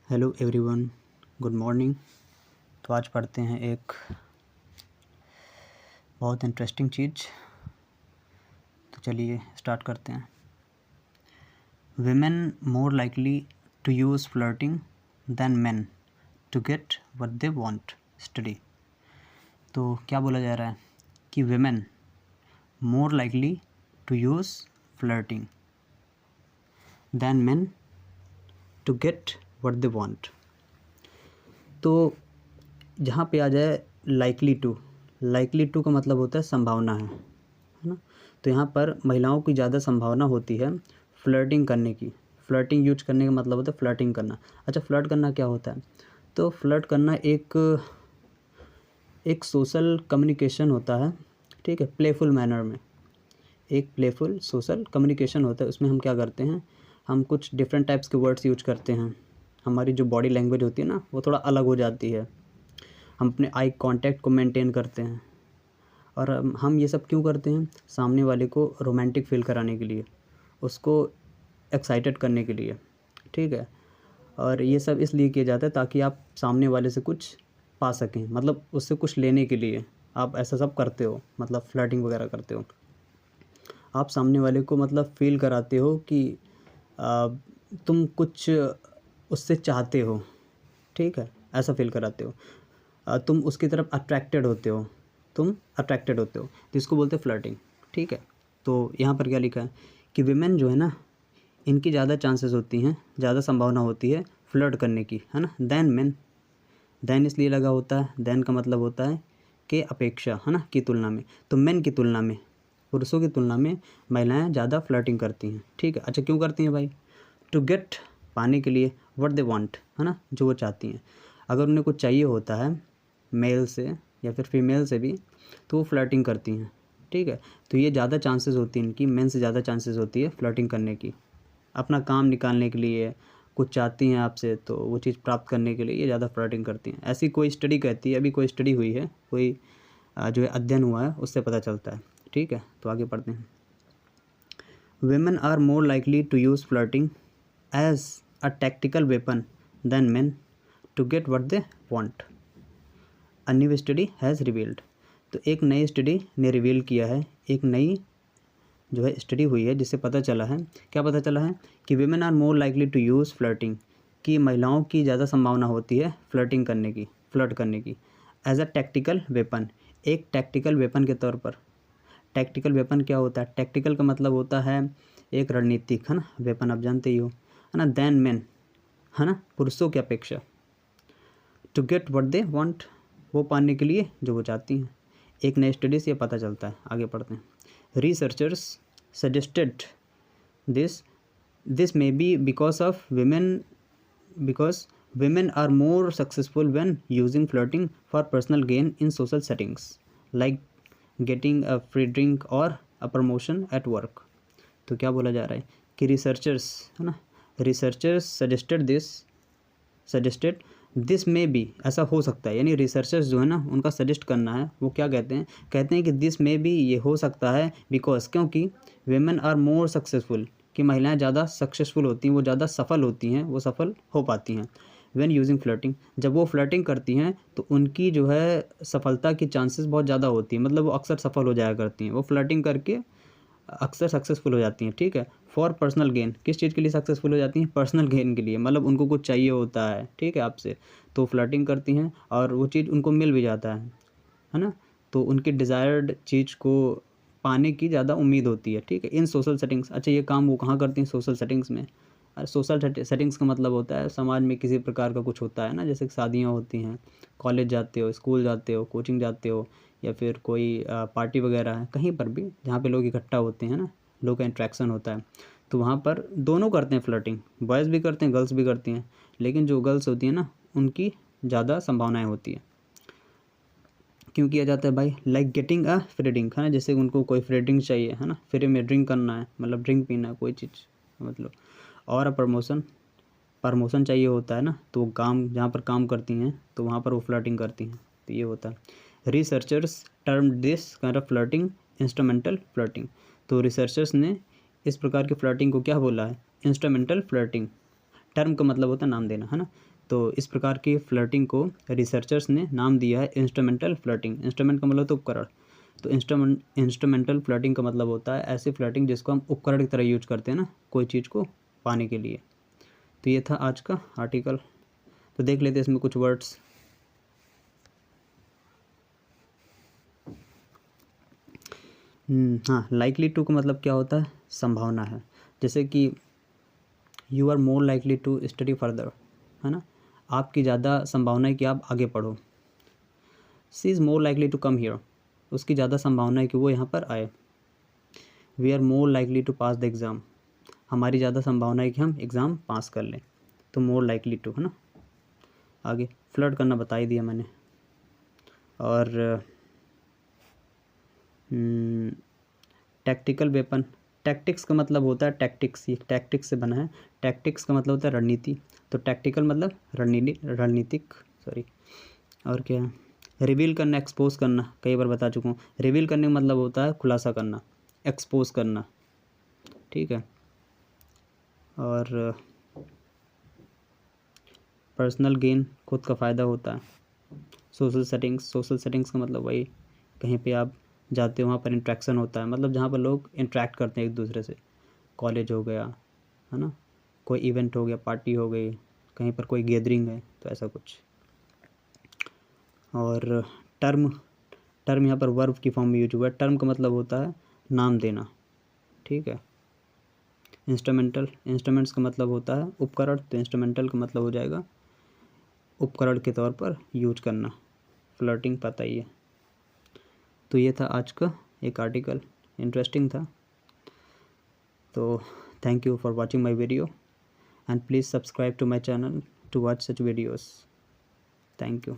Hello everyone, good morning. तो आज पढ़ते हैं एक बहुत इंटरेस्टिंग चीज़। तो चलिए स्टार्ट करते हैं। Women more likely to use flirting than men to get what they want study. तो क्या बोला जा रहा है कि women more likely to use flirting than men to get what they want. तो जहाँ पे आ जाए लाइकली टू का मतलब होता है संभावना है ना। तो यहाँ पर महिलाओं की ज़्यादा संभावना होती है फ्लर्टिंग करने की। फ्लर्टिंग यूज करने का मतलब होता है फ्लर्टिंग करना। अच्छा, फ्लर्ट करना क्या होता है? तो फ्लर्ट करना एक सोशल कम्युनिकेशन होता है, ठीक है, प्लेफुल मैनर में। एक प्लेफुल सोशल कम्युनिकेशन होता है। उसमें हम क्या करते हैं, हम कुछ डिफरेंट टाइप्स के वर्ड्स यूज करते हैं। हमारी जो बॉडी लैंग्वेज होती है ना, वो थोड़ा अलग हो जाती है। हम अपने आई कांटेक्ट को मेंटेन करते हैं। और हम ये सब क्यों करते हैं? सामने वाले को रोमांटिक फील कराने के लिए, उसको एक्साइटेड करने के लिए, ठीक है। और ये सब इसलिए किया जाता है ताकि आप सामने वाले से कुछ पा सकें, मतलब उससे कुछ लेने के लिए आप ऐसा सब करते हो, मतलब फ्लर्टिंग वगैरह करते हो। आप सामने वाले को मतलब फील कराते हो कि तुम कुछ उससे चाहते हो, ठीक है, ऐसा फील कराते हो। तुम उसकी तरफ अट्रैक्टेड होते हो, तो इसको बोलते हैं फ्लर्टिंग, ठीक है। तो यहाँ पर क्या लिखा है कि विमेन जो है ना, इनकी ज़्यादा चांसेस होती हैं, ज़्यादा संभावना होती है फ्लर्ट करने की, है ना, देन मेन। देन इसलिए लगा होता है, देन का मतलब होता है कि अपेक्षा, है ना, की तुलना में। तो मेन की तुलना में, पुरुषों की तुलना में महिलाएं ज़्यादा फ्लर्टिंग करती हैं, ठीक है। अच्छा, क्यों करती हैं भाई? टू गेट, पाने के लिए, व्हाट दे वांट, है ना, जो वो चाहती हैं। अगर उन्हें कुछ चाहिए होता है मेल से या फिर फीमेल से भी, तो वो फ्लर्टिंग करती हैं, ठीक है। तो ये ज़्यादा चांसेस होती हैं इनकी, मेन से ज़्यादा चांसेस होती है फ्लर्टिंग करने की। अपना काम निकालने के लिए कुछ चाहती हैं आपसे, तो वो चीज़ प्राप्त करने के लिए ये ज़्यादा फ्लर्टिंग करती हैं। ऐसी कोई स्टडी कहती है, अभी कोई स्टडी हुई है, कोई जो है अध्ययन हुआ है, उससे पता चलता है, ठीक है। तो आगे पढ़ते हैं। Women are more likely to use flirting as a tactical weapon than men to get what they want. A new study has revealed. तो एक नई स्टडी ने रिवील किया है, एक नई जो है स्टडी हुई है, जिससे पता चला है, क्या पता चला है कि women are more likely to use flirting, कि महिलाओं की ज़्यादा संभावना होती है फ्लर्ट करने की एज अ टैक्टिकल वेपन, एक टैक्टिकल वेपन के तौर पर। टैक्टिकल वेपन क्या होता है? टैक्टिकल का मतलब होता है एक रणनीतिक, है ना, वेपन, आप जानते ही हो, है ना, देन मेन, है ना, पुरुषों की अपेक्षा। To get what they want, वो पाने के लिए जो वो चाहती हैं। एक नई स्टडी से ये पता चलता है। आगे पढ़ते हैं। Researchers suggested this may be because women are more successful when using flirting for personal gain in social settings like getting a free drink or a promotion at work। तो क्या बोला जा रहा है कि रिसर्चर्स, है ना, रिसर्चर्स सजेस्टेड दिस में बी, ऐसा हो सकता है, यानी रिसर्चर्स जो है ना, उनका सजेस्ट करना है, वो क्या कहते हैं कि दिस में बी, ये हो सकता है, बिकॉज, क्योंकि वेमेन आर मोर सक्सेसफुल, कि महिलाएं ज़्यादा सक्सेसफुल होती हैं, वो ज़्यादा सफल होती हैं, वो सफल हो पाती हैं व्हेन यूजिंग फ्लर्टिंग, जब वो फ्लर्टिंग करती हैं तो उनकी जो है सफलता की चांसेस बहुत ज़्यादा होती हैं, मतलब वो अक्सर सफल हो जाया करती हैं, वो फ्लर्टिंग करके अक्सर सक्सेसफुल हो जाती हैं, ठीक है। फॉर पर्सनल गेन, किस चीज़ के लिए सक्सेसफुल हो जाती हैं? पर्सनल गेन के लिए, मतलब उनको कुछ चाहिए होता है, ठीक है, आपसे, तो फ्लर्टिंग करती हैं और वो चीज़ उनको मिल भी जाता है ना। तो उनकी डिज़ायर्ड चीज़ को पाने की ज़्यादा उम्मीद होती है, ठीक है, इन सोशल सेटिंग्स। अच्छा, ये काम वो कहाँ करती हैं? सोशल सेटिंग्स में। सोशल सेटिंग्स का मतलब होता है समाज में किसी प्रकार का कुछ होता है ना, जैसे शादियाँ होती हैं, कॉलेज जाते हो, स्कूल जाते हो, कोचिंग जाते हो, या फिर कोई पार्टी वगैरह है, कहीं पर भी जहाँ पे लोग इकट्ठा होते हैं ना, लोग का इंट्रैक्शन होता है, तो वहाँ पर दोनों करते हैं फ्लर्टिंग, बॉयज़ भी करते हैं, गर्ल्स भी करती हैं, लेकिन जो गर्ल्स होती हैं ना, उनकी ज़्यादा संभावनाएँ होती हैं। क्यों किया जाता है भाई? Like getting a free drink, है ना, जैसे उनको कोई फ्री ड्रिंक चाहिए, है ना, फ्री में ड्रिंक करना है, मतलब ड्रिंक पीना है, कोई चीज़, मतलब, और प्रमोशन चाहिए होता है ना, तो वो काम, जहाँ पर काम करती हैं, तो वहाँ पर वो फ्लर्टिंग करती हैं, तो ये होता है। Researchers term this kind of flirting instrumental flirting. तो रिसर्चर्स ने इस प्रकार की फ्लर्टिंग को क्या बोला है? Instrumental flirting. टर्म का मतलब होता है नाम देना, है ना। तो इस प्रकार की फ्लर्टिंग को रिसर्चर्स ने नाम दिया है इंस्ट्रूमेंटल फ्लर्टिंग। इंस्ट्रूमेंट का मतलब होता है उपकरण, तो इंस्ट्रूमेंटल फ्लर्टिंग का मतलब होता है ऐसी फ्लर्टिंग जिसको हम उपकरण की तरह यूज करते हैं ना कोई चीज़ को पाने के लिए। तो ये था आज का आर्टिकल। तो देख लेते हैं इसमें कुछ वर्ड्स। हाँ, लाइकली टू का मतलब क्या होता है, संभावना है। जैसे कि you are more likely to study further, है ना, आपकी ज़्यादा संभावना है कि आप आगे पढ़ो। She is more likely to come here, उसकी ज़्यादा संभावना है कि वो यहाँ पर आए। We are more likely to pass the exam, हमारी ज़्यादा संभावना है कि हम एग्ज़ाम पास कर लें। तो मोर लाइकली टू, है ना। आगे फ्लर्ट करना बता ही दिया मैंने। और टैक्टिकल वेपन, टैक्टिक्स का मतलब होता है टैक्टिक्स, ये टैक्टिक्स से बना है। टैक्टिक्स का मतलब होता है रणनीति, तो टैक्टिकल मतलब रणनीतिक, सॉरी। और क्या है, रिवील करना, एक्सपोज करना, कई बार बता चुका हूँ। रिवील करने का मतलब होता है खुलासा करना, एक्सपोज करना, ठीक है। और पर्सनल गेन, खुद का फ़ायदा होता है। सोशल सेटिंग्स का मतलब वही कहीं पे आप जाते हो वहाँ पर इंट्रैक्शन होता है, मतलब जहाँ पर लोग इंटरेक्ट करते हैं एक दूसरे से। कॉलेज हो गया, है ना, कोई इवेंट हो गया, पार्टी हो गई, कहीं पर कोई गैदरिंग है, तो ऐसा कुछ। और टर्म यहाँ पर वर्ब की फॉर्म में यूज हुआ है। टर्म का मतलब होता है नाम देना, ठीक है। इंस्ट्रूमेंट्स का मतलब होता है उपकरण, तो इंस्ट्रूमेंटल का मतलब हो जाएगा उपकरण के तौर पर यूज करना। फ्लर्टिंग पता ही है। तो ये था आज का एक आर्टिकल, इंटरेस्टिंग था। तो thank you for watching my video and please subscribe to my channel to watch such videos. Thank you.